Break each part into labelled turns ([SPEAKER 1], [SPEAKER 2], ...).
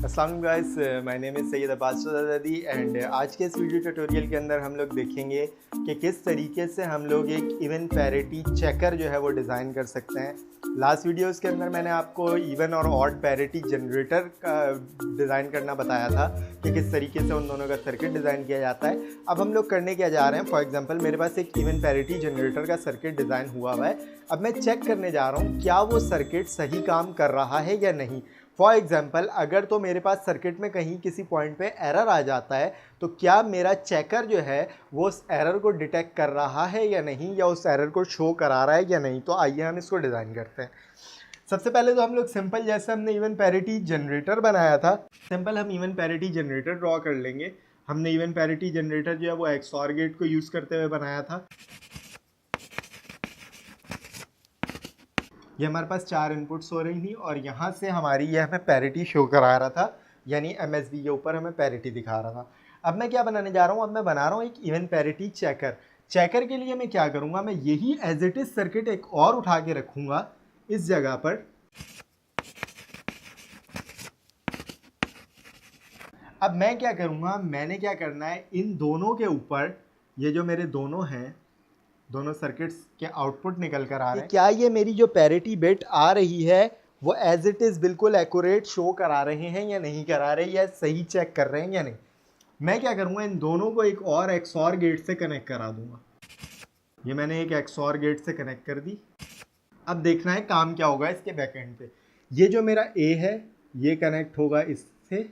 [SPEAKER 1] अस्सलाम guys, my name is Syed Abbas Zardari and आज के इस वीडियो ट्यूटोरियल के अंदर हम लोग देखेंगे कि किस तरीके से हम लोग एक इवन पैरिटी चेकर जो है वो डिज़ाइन कर सकते हैं। लास्ट वीडियोस के अंदर मैंने आपको इवन और ऑड पैरिटी जनरेटर का डिज़ाइन करना बताया था कि किस तरीके से उन दोनों का सर्किट डिज़ाइन किया जाता है। अब हम लोग करने क्या जा रहे हैं, फॉर एग्जांपल मेरे पास एक इवन पैरिटी जनरेटर का सर्किट डिज़ाइन हुआ हुआ है। अब मैं चेक करने जा रहा हूँ क्या वो सर्किट सही काम कर रहा है या नहीं। फॉर एग्जाम्पल अगर तो मेरे पास सर्किट में कहीं किसी पॉइंट पे एरर आ जाता है तो क्या मेरा चेकर जो है वो उस एरर को डिटेक्ट कर रहा है या नहीं, या उस एरर को शो करा रहा है या नहीं। तो आइए हम इसको डिज़ाइन करते हैं। सबसे पहले तो हम लोग सिंपल, जैसे हमने इवन पैरिटी जनरेटर बनाया था, सिंपल हम इवन पैरिटी जनरेटर ड्रॉ कर लेंगे। हमने इवन पैरिटी जनरेटर जो है वो एक्सऑर गेट को यूज़ करते हुए बनाया था। ये हमारे पास 4 इनपुट्स हो रही थी और यहाँ से हमारी ये हमें पैरिटी शो करा रहा था, यानी एमएसबी के ऊपर हमें पैरिटी दिखा रहा था। अब मैं क्या बनाने जा रहा हूँ, अब मैं बना रहा हूँ एक इवन पैरिटी चेकर। चेकर के लिए मैं क्या करूँगा, मैं यही एज इट इज़ सर्किट एक और उठा के रखूँगा इस जगह पर। अब मैं क्या करूँगा, मैंने क्या करना है, इन दोनों के ऊपर, ये जो मेरे दोनों हैं, दोनों सर्किट्स के आउटपुट निकल कर आ रहे हैं, क्या ये मेरी जो पैरिटी बिट आ रही है वो एज इट इज़ बिल्कुल एक्यूरेट शो करा रहे हैं या नहीं करा रहे, या सही चेक कर रहे हैं या नहीं। मैं क्या करूँगा, इन दोनों को एक और एक्सऑर गेट से कनेक्ट करा दूंगा। ये मैंने एक एक्सऑर गेट से कनेक्ट कर दी। अब देखना है काम क्या होगा इसके बैक एंड पे। ये जो मेरा ए है ये कनेक्ट होगा इससे,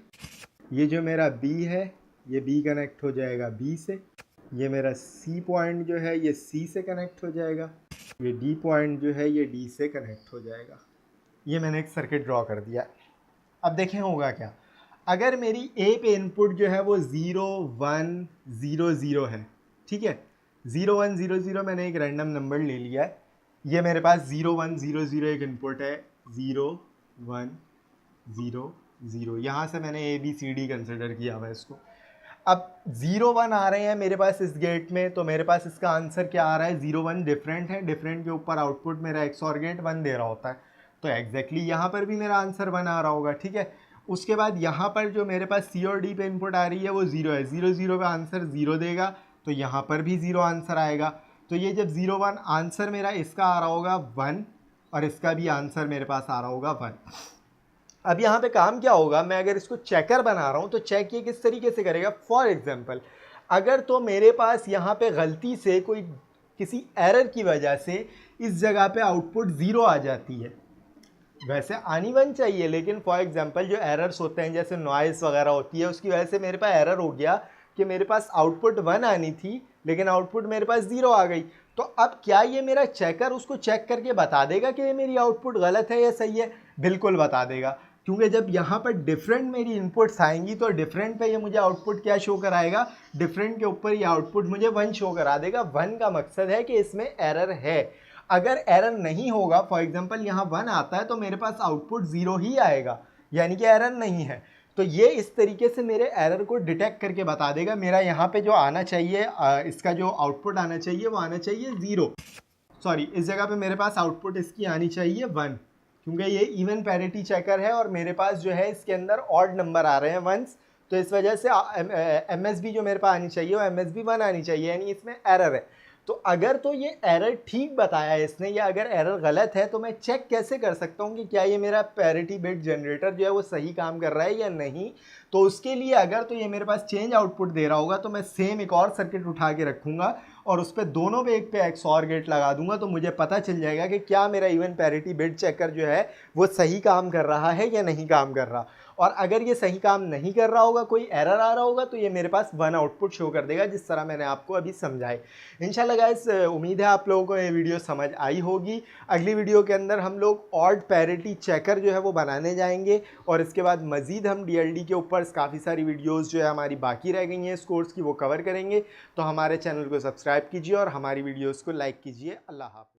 [SPEAKER 1] ये जो मेरा बी है ये बी कनेक्ट हो जाएगा बी से, ये मेरा सी पॉइंट जो है ये सी से कनेक्ट हो जाएगा, ये डी पॉइंट जो है ये डी से कनेक्ट हो जाएगा। ये मैंने एक सर्किट ड्रॉ कर दिया। अब देखें होगा क्या। अगर मेरी ए पे इनपुट जो है वो 0 1 0 0 है, ठीक है, 0 1 0 0 मैंने एक रैंडम नंबर ले लिया है। ये मेरे पास 0 1 0 0 एक इनपुट है, 0 1 0 0, यहाँ से मैंने ABCD कंसिडर किया हुआ है इसको। अब 0 1 आ रहे हैं मेरे पास इस गेट में, तो मेरे पास इसका आंसर क्या आ रहा है, 0 1 डिफरेंट है, डिफरेंट के ऊपर आउटपुट मेरा एक्सऑर गेट 1 दे रहा होता है, तो एग्जैक्टली यहाँ पर भी मेरा आंसर 1 आ रहा होगा, ठीक है। उसके बाद यहाँ पर जो मेरे पास C और D पे इनपुट आ रही है वो 0 है, 0 0 का आंसर 0 देगा, तो यहाँ पर भी 0 आंसर आएगा। तो ये जब 0 1 आंसर मेरा इसका आ रहा होगा 1 और इसका भी आंसर मेरे पास आ रहा होगा 1। अब यहाँ पे काम क्या होगा, मैं अगर इसको चेकर बना रहा हूँ तो चेक ये किस तरीके से करेगा। फॉर एग्जांपल अगर तो मेरे पास यहाँ पे गलती से कोई किसी एरर की वजह से इस जगह पे आउटपुट 0 आ जाती है, वैसे आनी 1 चाहिए, लेकिन फॉर एग्जांपल जो एरर्स होते हैं जैसे नॉइस वगैरह होती है, उसकी वजह से मेरे पास एरर हो गया कि मेरे पास आउटपुट 1 आनी थी लेकिन आउटपुट मेरे पास 0 आ गई। तो अब क्या ये मेरा चेकर उसको चेक करके बता देगा कि ये मेरी आउटपुट गलत है या सही है? बिल्कुल बता देगा, क्योंकि जब यहाँ पर डिफरेंट मेरी इनपुट्स आएंगी तो डिफरेंट पे ये मुझे आउटपुट क्या शो कराएगा, डिफरेंट के ऊपर ये आउटपुट मुझे 1 शो करा देगा। 1 का मकसद है कि इसमें एरर है। अगर एरर नहीं होगा, फॉर एग्जांपल यहाँ 1 आता है तो मेरे पास आउटपुट 0 ही आएगा, यानी कि एरर नहीं है। तो ये इस तरीके से मेरे एरर को डिटेक्ट करके बता देगा। मेरा यहाँ पे जो आना चाहिए, इसका जो आउटपुट आना चाहिए वो आना चाहिए 0, सॉरी इस जगह पे मेरे पास आउटपुट इसकी आनी चाहिए 1, क्योंकि ये इवन पैरिटी चेकर है और मेरे पास जो है इसके अंदर ऑड नंबर आ रहे हैं 1s, तो इस वजह से MSB जो मेरे पास आनी चाहिए वो MSB 1 आनी चाहिए, यानी इसमें एरर है। तो अगर तो ये एरर ठीक बताया इसने, या अगर एरर गलत है, तो मैं चेक कैसे कर सकता हूँ कि क्या ये मेरा पैरिटी बिट जनरेटर जो है वो सही काम कर रहा है या नहीं। तो उसके लिए अगर तो ये मेरे पास चेंज आउटपुट दे रहा होगा तो मैं सेम एक और सर्किट उठा के रखूँगा और उस पर दोनों पे एक पे एक्सऑर गेट लगा दूंगा, तो मुझे पता चल जाएगा कि क्या मेरा इवन पैरिटी बिट चेकर जो है वो सही काम कर रहा है या नहीं काम कर रहा। और अगर ये सही काम नहीं कर रहा होगा, कोई एरर आ रहा होगा, तो ये मेरे पास 1 आउटपुट शो कर देगा, जिस तरह मैंने आपको अभी समझाए। इंशाल्लाह गाइस, उम्मीद है आप लोगों को ये वीडियो समझ आई होगी। अगली वीडियो के अंदर हम लोग ऑड पैरिटी चेकर जो है वो बनाने जाएंगे और इसके बाद मज़ीद हम DLD के ऊपर काफ़ी सारी वीडियोज़ जो है हमारी बाकी रह गई हैं इस कोर्स की, वो कवर करेंगे। तो हमारे चैनल को सब्सक्राइब कीजिए और हमारी वीडियोज़ को लाइक कीजिए। अल्लाह हाफ़िज़।